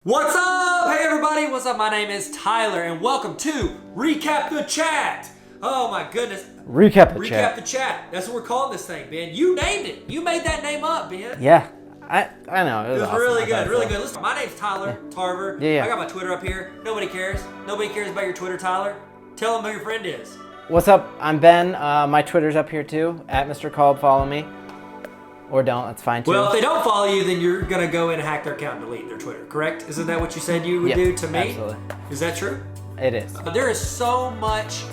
What's up? Hey everybody, what's up? My name is Tyler and welcome to Recap the Chat. Oh my goodness. Recap the Recap the Chat. That's what we're calling this thing, Ben. You named it. You made that name up, Ben. Yeah, I know. It was awesome. Really good, really good. Listen, my name's Tyler Tarver. Yeah. I got my Twitter up here. Nobody cares. Nobody cares about your Twitter, Tyler. Tell them who your friend is. What's up? I'm Ben. My Twitter's up here too, at Mr. Kolb. Follow me. Or don't, that's fine too. Well, if they don't follow you, then you're going to go in and hack their account and delete their Twitter, correct? Isn't that what you said you would do to me? Absolutely. Is that true? It is. There is so much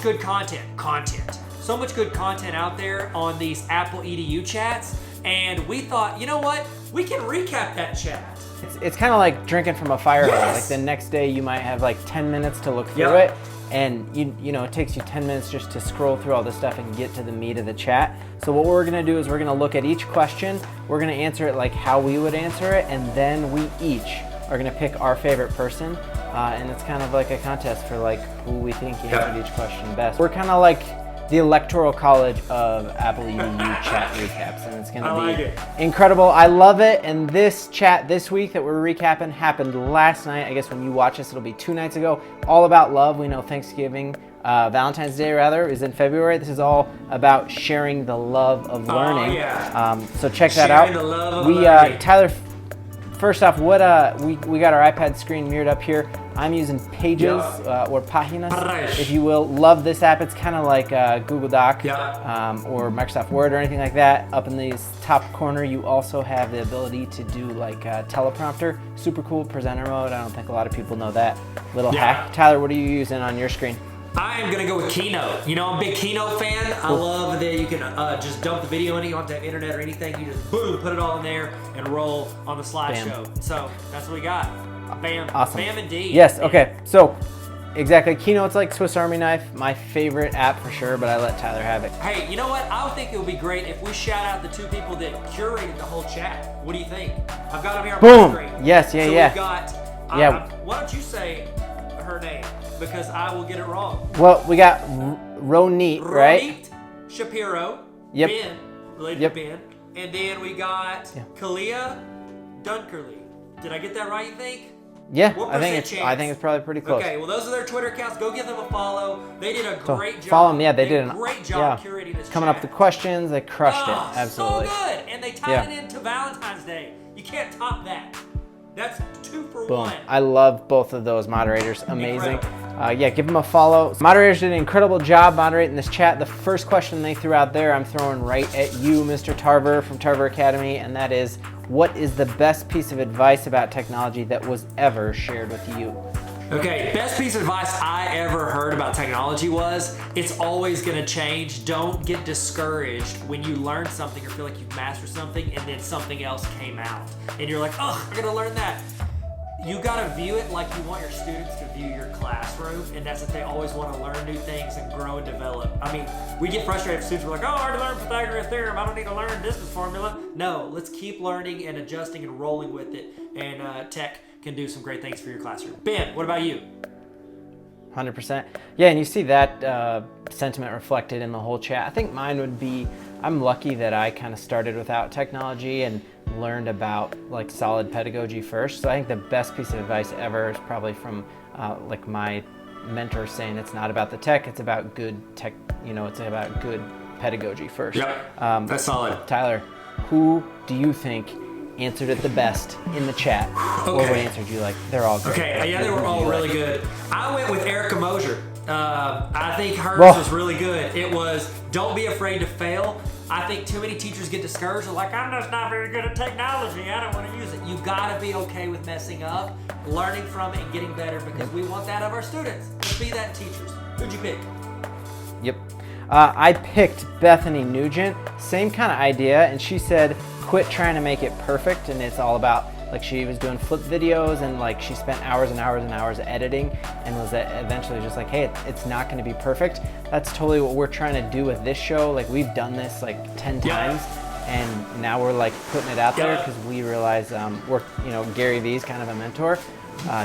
good content. So much good content out there on these Apple EDU chats. And we thought, you know what? We can recap that chat. It's kind of like drinking from a fire hose. Yes. Like the next day you might have like 10 minutes to look through it. And you know, it takes you 10 minutes just to scroll through all this stuff and get to the meat of the chat. So what we're gonna do is we're gonna look at each question, we're gonna answer it like how we would answer it, and then we each are gonna pick our favorite person. And it's kind of like a contest for like who we think answered each question best. We're kind of like the electoral college of Apple EDU chat recaps, and it's gonna be incredible. I love it. And this chat this week that we're recapping happened last night. I guess when you watch this, it'll be 2 nights ago. All about love. We know Thanksgiving, Valentine's Day rather, is in February. This is all about sharing the love of learning. Oh, yeah. So check that out. Sharing the love of learning. Tyler, first off, what we got our iPad screen mirrored up here. I'm using Pages or Páginas, if you will. Love this app. It's kind of like Google Doc or Microsoft Word or anything like that. Up in the top corner, you also have the ability to do like teleprompter. Super cool presenter mode. I don't think a lot of people know that little hack. Tyler, what are you using on your screen? I am going to go with Keynote. You know, I'm a big Keynote fan. I love that you can just dump the video in it. You don't have to have internet or anything. You just boom, put it all in there and roll on the slideshow. So that's what we got. Bam. Awesome. Bam indeed. Yes, okay. So exactly. Keynote's like Swiss Army knife. My favorite app for sure, but I let Tyler have it. Hey, you know what? I would think it would be great if we shout out the 2 people that curated the whole chat. What do you think? I've got them here on my screen. Yes, so yeah. We've got, why don't you say her name? Because I will get it wrong. Well, we got Ronit, right? Shapiro. Yep. Ben, related to Ben. And then we got Kalia Dunkerley. Did I get that right, you think? Yeah, I think it's probably pretty close. Okay, well those are their Twitter accounts. Go give them a follow. They did a great job. Follow them, yeah, they did a great job curating this Coming up with the questions, they crushed it, absolutely. So good, and they tied it into Valentine's Day. You can't top that. That's 2 for 1. I love both of those moderators. Amazing. Give them a follow. Moderators did an incredible job moderating this chat. The first question they threw out there, I'm throwing right at you, Mr. Tarver from Tarver Academy, and that is, what is the best piece of advice about technology that was ever shared with you? Okay, best piece of advice I ever heard about technology was, it's always gonna change. Don't get discouraged when you learn something or feel like you've mastered something and then something else came out. And you're like, oh, I gotta learn that. You gotta view it like you want your students to view your classroom, and that's that they always wanna learn new things and grow and develop. I mean, we get frustrated if students are like, oh, I already learned Pythagorean theorem, I don't need to learn distance formula. No, let's keep learning and adjusting and rolling with it, and tech can do some great things for your classroom. Ben, what about you? 100%. Yeah, and you see that sentiment reflected in the whole chat. I think mine would be, I'm lucky that I kind of started without technology and learned about like solid pedagogy first. So I think the best piece of advice ever is probably from like my mentor saying it's not about the tech, it's about good tech, it's about good pedagogy first. Yep, that's solid. Tyler, who do you think answered it the best in the chat? Or what answered you like? They're all good. Okay, yeah, they were all really good. I went with Erica Mosier. I think hers was really good. It was, don't be afraid to fail. I think too many teachers get discouraged. They're like, I'm just not very good at technology. I don't want to use it. You gotta be okay with messing up, learning from it, and getting better, because we want that of our students. Let's be that teachers. Who'd you pick? Yep. I picked Bethany Nugent. Same kind of idea, and she said, quit trying to make it perfect, and it's all about, like, she was doing flip videos, and like she spent hours and hours and hours editing, and was eventually just like, hey, it's not going to be perfect. That's totally what we're trying to do with this show. Like, we've done this like 10 times, and now we're like putting it out there because we realize Gary Vee's kind of a mentor.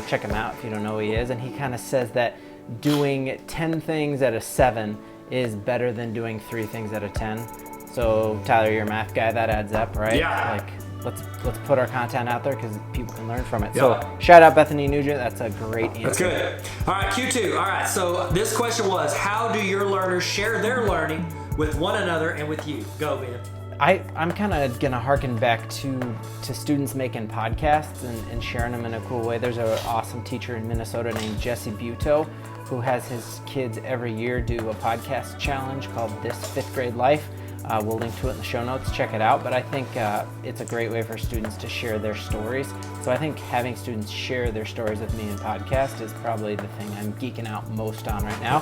Check him out if you don't know who he is, and he kind of says that doing 10 things at a 7 is better than doing 3 things at a 10. So Tyler, you're a math guy, that adds up, right? Yeah. Like let's put our content out there because people can learn from it. Yeah. So shout out Bethany Nugent. That's a great answer. That's good. All right, Q2. All right, so this question was, how do your learners share their learning with one another and with you? Go, Ben. I'm kind of gonna harken back to students making podcasts and sharing them in a cool way. There's an awesome teacher in Minnesota named Jesse Buteau who has his kids every year do a podcast challenge called This Fifth Grade Life. We'll link to it in the show notes, check it out. But I think it's a great way for students to share their stories. So I think having students share their stories with me in podcast is probably the thing I'm geeking out most on right now.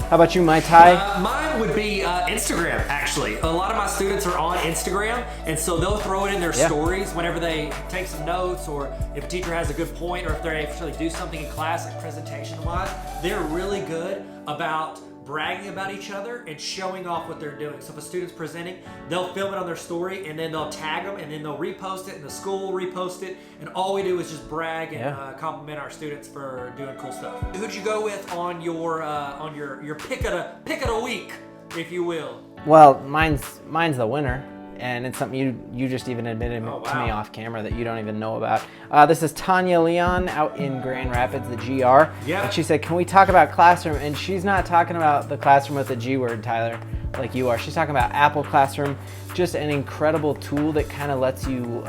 How about you, Mai Tai? Mine would be Instagram, actually. A lot of my students are on Instagram, and so they'll throw it in their stories whenever they take some notes, or if a teacher has a good point, or if they actually do something in class, like presentation-wise. They're really good about bragging about each other and showing off what they're doing. So if a student's presenting, they'll film it on their story, and then they'll tag them, and then they'll repost it, and the school will repost it, and all we do is just brag and compliment our students for doing cool stuff. Who'd you go with on your pick of the week, if you will? Well, mine's the winner. And it's something you just even admitted to me off camera that you don't even know about. This is Tanya Leon out in Grand Rapids, the GR. Yeah. And she said, can we talk about Classroom? And she's not talking about the Classroom with the G word, Tyler, like you are. She's talking about Apple Classroom, just an incredible tool that kind of lets you,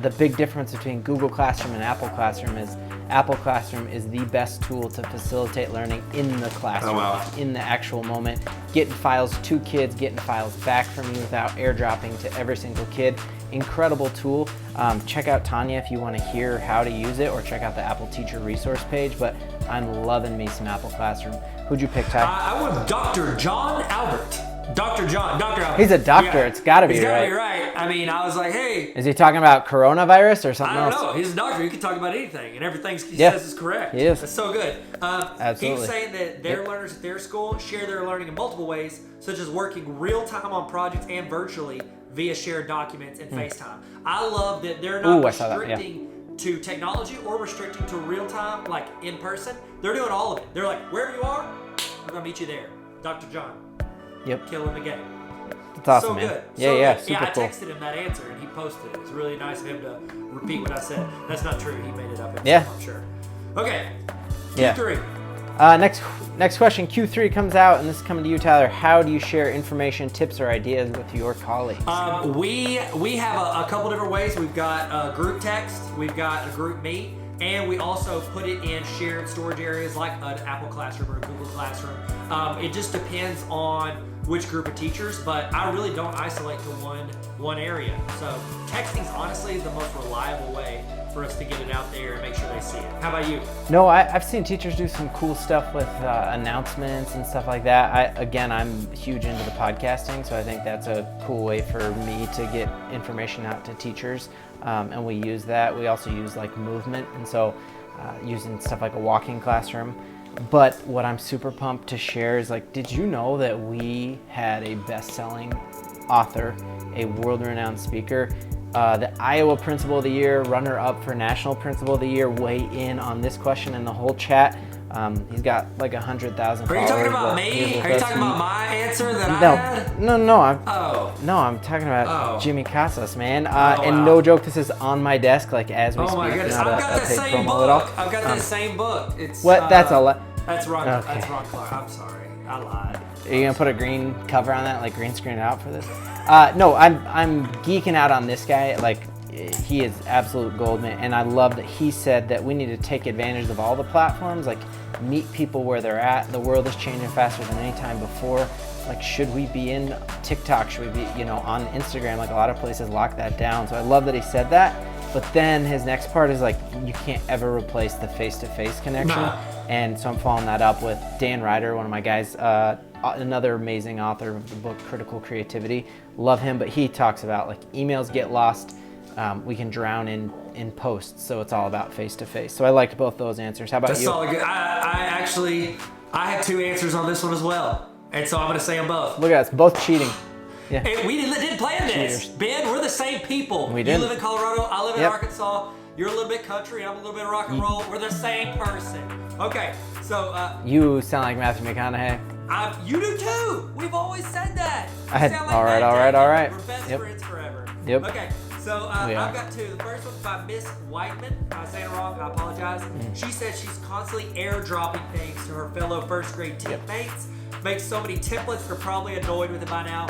the big difference between Google Classroom and Apple Classroom is Apple Classroom is the best tool to facilitate learning in the classroom, in the actual moment, getting files to kids, getting files back from you without airdropping to every single kid. Incredible tool. Check out Tanya if you want to hear how to use it, or check out the Apple Teacher Resource page, but I'm loving me some Apple Classroom. Who'd you pick, Ty? I went Dr. John Albert. Dr. Albert. He's a doctor. Yeah. It's gotta be right. He's gotta be right. I mean, I was like, hey. Is he talking about coronavirus or something else? I don't know. He's a doctor. He can talk about anything, and everything he says is correct. He is. That's so good. Absolutely. He's saying that their learners at their school share their learning in multiple ways, such as working real time on projects and virtually via shared documents and FaceTime. I love that they're not restricting to technology or restricting to real time, like in person. They're doing all of it. They're like, wherever you are, I'm gonna meet you there. Dr. John. Yep. Killing the game. That's awesome, so man. good. Yeah, so super I cool. texted him that answer and he posted it. It was really nice of him to repeat what I said. That's not true. He made it up himself, Yeah. I'm sure. Okay. Yeah. Q3. Next question. Q3 comes out, and this is coming to you, Tyler. How do you share information, tips, or ideas with your colleagues? We have a couple different ways. We've got a group text. We've got a group meet. And we also put it in shared storage areas like an Apple Classroom or a Google Classroom. It just depends on which group of teachers, but I really don't isolate to one area. So texting's honestly the most reliable way for us to get it out there and make sure they see it. How about you? No, I've seen teachers do some cool stuff with announcements and stuff like that. I'm huge into the podcasting, so I think that's a cool way for me to get information out to teachers. And we use that. We also use like movement, and so using stuff like a walking classroom. But what I'm super pumped to share is like, did you know that we had a best-selling author, a world-renowned speaker, the Iowa Principal of the Year, runner-up for National Principal of the Year, weigh in on this question in the whole chat. He's got like 100,000 followers. Are you talking about me? Are you talking about my answer that I had? No. I'm talking about Jimmy Casas, man. And no joke, this is on my desk, like as we speak. Oh my goodness! I've got the same book. I've got the same book. It's what? That's a That's Ron. Okay. That's Ron Clark. I'm sorry, I lied. Are you gonna put a green cover on that, like green screen it out for this? No, I'm geeking out on this guy. Like, he is absolute gold, man. And I love that he said that we need to take advantage of all the platforms, like meet people where they're at. The world is changing faster than any time before. Like, should we be in TikTok? Should we be, on Instagram? Like, a lot of places lock that down. So I love that he said that. But then his next part is like, you can't ever replace the face-to-face connection. Nah. And so I'm following that up with Dan Ryder, one of my guys, another amazing author of the book Critical Creativity. Love him, but he talks about like emails get lost. We can drown in posts, so it's all about face-to-face. So I liked both those answers. How about you? That's all good. I have two answers on this one as well, and so I'm going to say them both. Look at us, both cheating. Yeah. And we didn't plan this. Cheaters. Ben, we're the same people. We did. You live in Colorado, I live in Arkansas. You're a little bit country, I'm a little bit rock and roll. We're the same person. Okay, so you sound like Matthew McConaughey. You do too. We've always said that. All right. We're best friends forever. Yep. Okay, So I've got two. The first one's by Miss Whiteman. If I'm saying it wrong, I apologize. She said she's constantly airdropping things to her fellow first grade teammates. Makes so many templates, they're probably annoyed with it by now.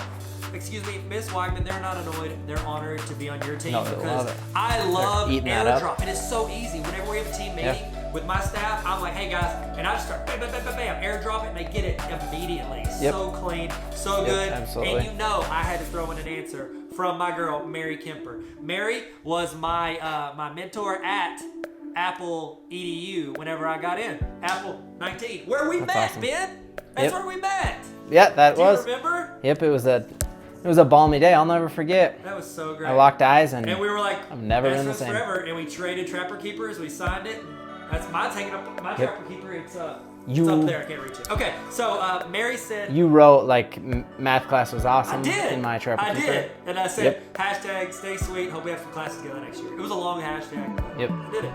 Excuse me, Miss Wagner, they're not annoyed. They're honored to be on your team because I love airdrop. It is so easy. Whenever we have a team meeting with my staff, I'm like, hey guys, and I just start bam, bam, bam, bam, bam, airdrop it, and they get it immediately. So clean, so good. Absolutely. And I had to throw in an answer from my girl, Mary Kemper. Mary was my my mentor at Apple EDU whenever I got in. Apple 19. Where we met, awesome. Ben. That's where we met. Yeah, that was. Do you remember? Yep, it was a balmy day. I'll never forget. That was so great. I locked eyes and we were like, I've never been the same. Forever, and we traded Trapper Keepers. We signed it. That's my taking up my Trapper Keeper. It's up there. I can't reach it. Okay, so Mary said you wrote like math class was awesome. I did. In my Trapper Keeper. I did, and I said hashtag stay sweet. Hope we have some classes together next year. It was a long hashtag. Yep. I did it.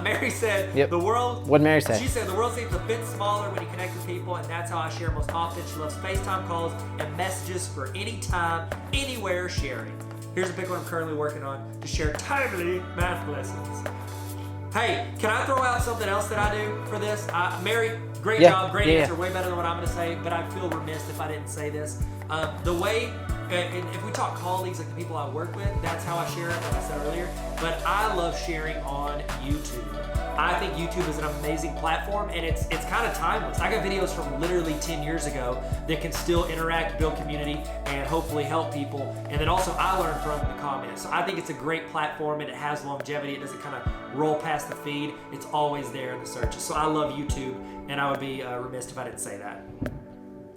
Mary said the world. What'd Mary say? She said the world seems a bit smaller when you connect with people, and that's how I share most often. She loves FaceTime calls and messages for any time, anywhere sharing. Here's a big one I'm currently working on to share timely math lessons. Hey, can I throw out something else that I do for this? Mary, great job, great answer, way better than what I'm going to say, but I feel remiss if I didn't say this. The way, and if we talk colleagues, like the people I work with, that's how I share it, like I said earlier, but I love sharing on YouTube. I think YouTube is an amazing platform, and it's kind of timeless. I got videos from literally 10 years ago that can still interact, build community, and hopefully help people. And then also I learn from the comments. So I think it's a great platform, and it has longevity. It doesn't kind of roll past the feed. It's always there in the searches. So I love YouTube, and I would be remiss if I didn't say that.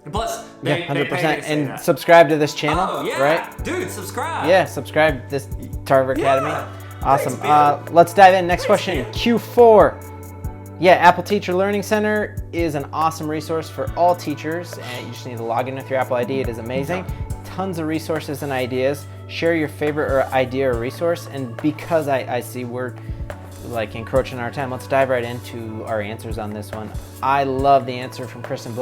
And plus, 100%. And subscribe to this channel. Oh, yeah. Right? Dude, subscribe. Yeah, subscribe to this Tarver Academy. Awesome. Thanks, let's dive in. Next question. man. Q4. Yeah, Apple Teacher Learning Center is an awesome resource for all teachers. And you just need to log in with your Apple ID. It is amazing. Tons of resources and ideas. Share your favorite idea or resource. And because I see we're like encroaching our time, let's dive right into our answers on this one. I love the answer from Kristen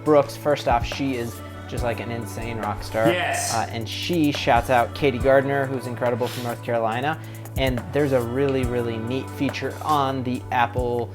Brooks. First off, she is just like an insane rock star. Yes. And she shouts out Katie Gardner, who's incredible from North Carolina. And there's a really, really neat feature on the Apple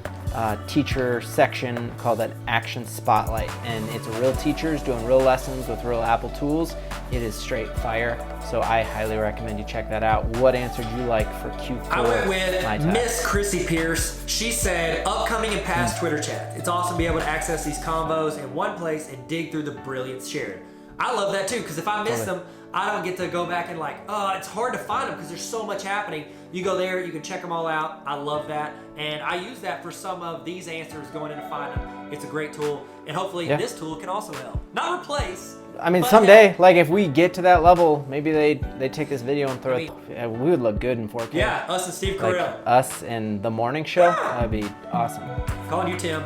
teacher section called an Action Spotlight. And it's real teachers doing real lessons with real Apple tools. It is straight fire. So I highly recommend you check that out. What answer do you like for Q4? I went with Miss Chrissy Pierce. She said, upcoming and past Twitter chat. It's awesome to be able to access these combos in one place and dig through the brilliance shared. I love that too, because if I miss them, I don't get to go back and it's hard to find them because there's so much happening. You go there, you can check them all out. I love that. And I use that for some of these answers going in to find them. It's a great tool. And hopefully this tool can also help. Not replace. I mean, someday, like if we get to that level, maybe they take this video and throw it. We would look good in 4K. Yeah, us and Steve Carell. Us and the morning show. That'd be awesome. Calling you, Tim.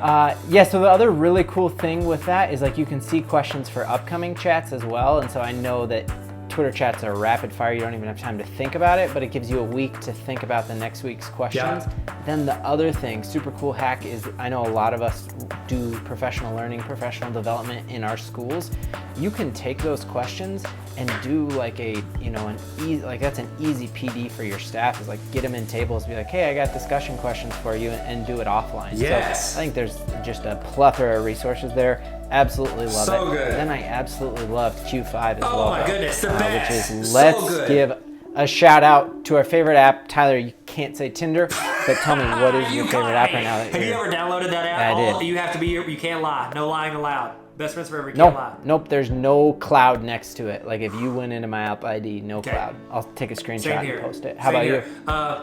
Yeah, so the other really cool thing with that is like you can see questions for upcoming chats as well. And so I know that Twitter chats are rapid fire. You don't even have time to think about it, but it gives you a week to think about the next week's questions. Then the other thing, super cool hack is I know a lot of us do professional learning, professional development in our schools. You can take those questions and do like that's an easy PD for your staff is like get them in tables, be like, hey, I got discussion questions for you and do it offline. Yes. So I think there's just a plethora of resources there. Absolutely love it. So good. Then I absolutely loved Q5 as well. Oh my goodness, the best. Which is let's give a shout out to our favorite app. Tyler, you can't say Tinder, but tell me what is your favorite app right now? Have you ever downloaded that app? I did. You have to be. You can't lie. No lying allowed. Best friends forever. You can't lie. Nope. There's no cloud next to it. Like if you went into my app ID, no cloud. I'll take a screenshot and post it. How about you?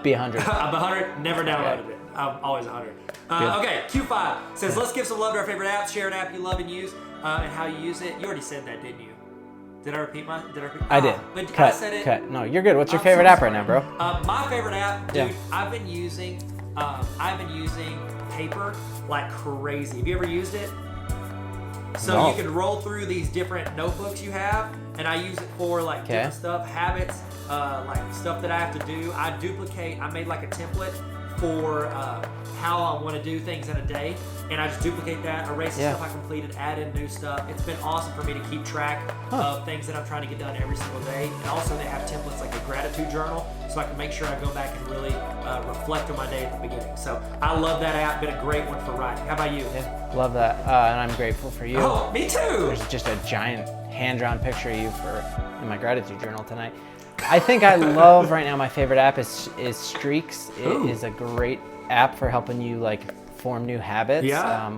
Be 100. I'm 100. Never downloaded it. I'm always 100. Okay. Q5 says let's give some love to our favorite apps. Share an app you love and use, and how you use it. You already said that, didn't you? Did I repeat mine? I did. But Cut. I said it. Cut. No, you're good. What's your favorite app right now, bro? My favorite app, dude. I've been using Paper like crazy. Have you ever used it? So you can roll through these different notebooks you have, and I use it for like different stuff, habits, like stuff that I have to do. I made like a template for how I want to do things in a day, and I just duplicate that, erase the stuff I completed, add in new stuff. It's been awesome for me to keep track of things that I'm trying to get done every single day. And also they have templates like a gratitude journal, so I can make sure I go back and really reflect on my day at the beginning. So I love that app. Been a great one for writing. How about you? Yeah, love that, and I'm grateful for you. Oh, me too. There's just a giant hand-drawn picture of you in my gratitude journal tonight. I think I love right now, my favorite app is Streaks. It is a great app for helping you like form new habits.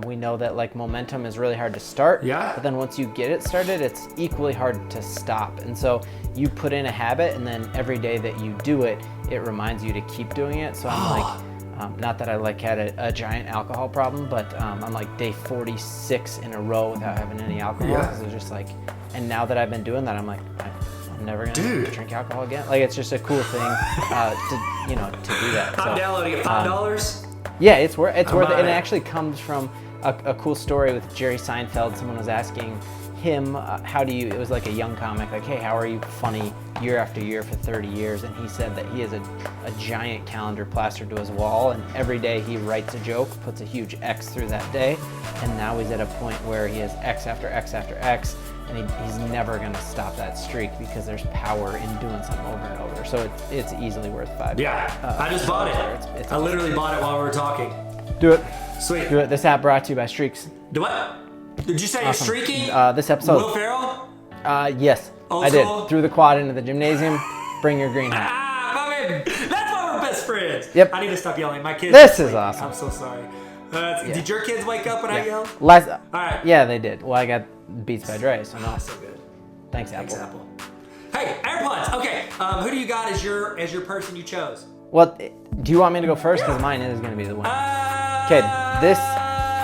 We know that like momentum is really hard to start, but then once you get it started, it's equally hard to stop. And so you put in a habit, and then every day that you do it, it reminds you to keep doing it. So I'm like, not that I like had a giant alcohol problem, but I'm like day 46 in a row without having any alcohol, because it's just like, and now that I've been doing that, I'm like, I'm never gonna drink alcohol again. Like, it's just a cool thing to do that. I'm downloading it. $5. Yeah, it's worth it. And it actually comes from a cool story with Jerry Seinfeld. Someone was asking him, it was like a young comic, like, hey, how are you funny year after year for 30 years? And he said that he has a giant calendar plastered to his wall, and every day he writes a joke, puts a huge X through that day, and now he's at a point where he has X after X after X, and he's never gonna stop that streak because there's power in doing something over and over. So it's easily worth $5. Yeah, I just bought it. I literally bought it while we were talking. Do it. Sweet. Do it. This app brought to you by Streaks. Do what? Did you say you're streaking? This episode. Will Ferrell? Yes, I did. Threw the quad into the gymnasium. Bring your green hat. My man. That's why we're best friends. Yep. I need to stop yelling. My kids. This is awesome. I'm so sorry. Did your kids wake up when I yelled? All right. Yeah, they did. Well, I got Beats by Dre, so no. So good. Thanks, Apple. Thanks, Apple. Hey, AirPods. Okay. Who do you got as your person you chose? Well, do you want me to go first? Because mine is going to be the winner. Okay, this.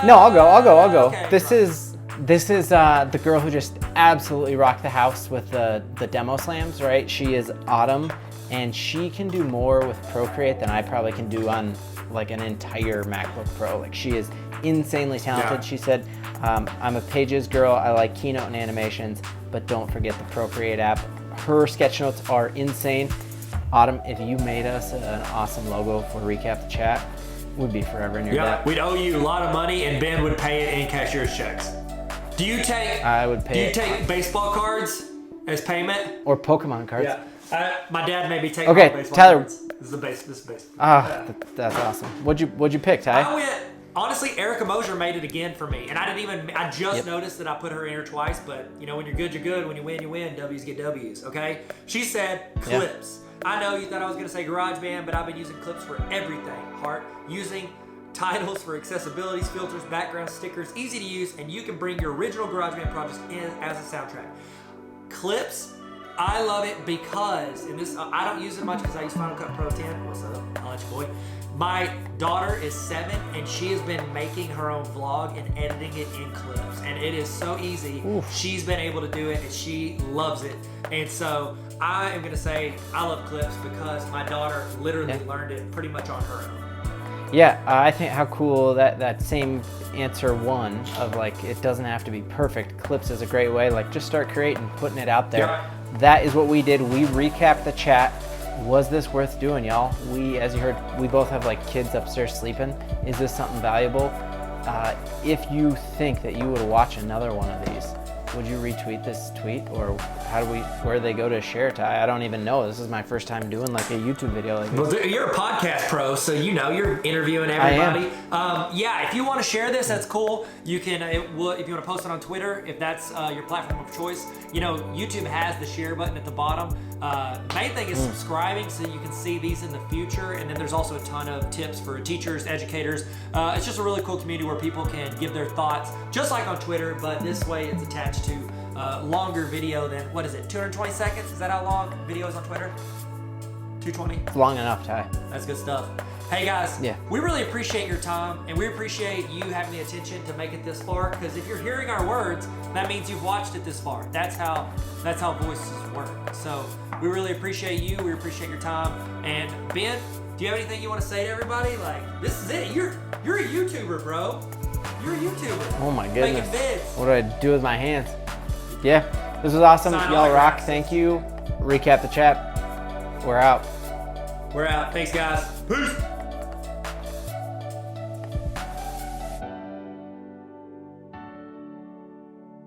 No, I'll go. Okay, this is the girl who just absolutely rocked the house with the demo slams, right? She is Autumn, and she can do more with Procreate than I probably can do on like an entire MacBook Pro. Like, she is insanely talented. Yeah. She said, I'm a Pages girl. I like Keynote and animations, but don't forget the Procreate app. Her sketch notes are insane. Autumn, if you made us an awesome logo for Recap the Chat, we'd be forever in your debt. We'd owe you a lot of money, and Ben would pay it in cashier's checks. Do you take? I would pay. Do you take baseball cards as payment? Or Pokemon cards? Yeah. My dad made me take baseball Tyler. cards. This is base. That's awesome. What'd you pick, Ty? I went. Honestly, Erica Mosier made it again for me, and I just noticed that I put her in her twice. But you know, when you're good, you're good. When you win, you win. W's get W's. Okay. She said clips. I know you thought I was gonna say GarageBand, but I've been using clips for everything. Using titles for accessibilities, filters, backgrounds, stickers, easy to use, and you can bring your original GarageBand projects in as a soundtrack. Clips, I love it because, and this I don't use it much because I use Final Cut Pro 10. What's up? I'll let you boy. My daughter is 7, and she has been making her own vlog and editing it in clips, and it is so easy. Oof. She's been able to do it, and she loves it. And so I am gonna say I love clips because my daughter literally learned it pretty much on her own. Yeah, I think how cool that same answer one of like, it doesn't have to be perfect. Clips is a great way. Like, just start creating, putting it out there. Yep. That is what we did. We recapped the chat. Was this worth doing, y'all? We, as you heard, we both have like kids upstairs sleeping. Is this something valuable? If you think that you would watch another one of these, would you retweet this tweet, or where do they go to share, Ty? I don't even know. This is my first time doing like a YouTube video like this. Well, you're a podcast pro, so you know you're interviewing everybody. I am. If you want to share this, that's cool. You can, if you want to post it on Twitter, if that's your platform of choice. You know, YouTube has the share button at the bottom. Main thing is subscribing so you can see these in the future, and then there's also a ton of tips for teachers, educators. It's just a really cool community where people can give their thoughts, just like on Twitter, but this way it's attached to longer video than, 220 seconds? Is that how long video is on Twitter? 220? It's long enough, Ty. That's good stuff. Hey guys, we really appreciate your time, and we appreciate you having the attention to make it this far, because if you're hearing our words, that means you've watched it this far. That's how voices work. So we really appreciate you, we appreciate your time. And Ben, do you have anything you want to say to everybody? Like, this is it. You're a YouTuber, bro. You're a YouTuber. Oh my goodness. Making vids. What do I do with my hands? Yeah, this was awesome. Y'all rock. Thank you. Recap the chat. We're out. We're out. Thanks, guys. Peace.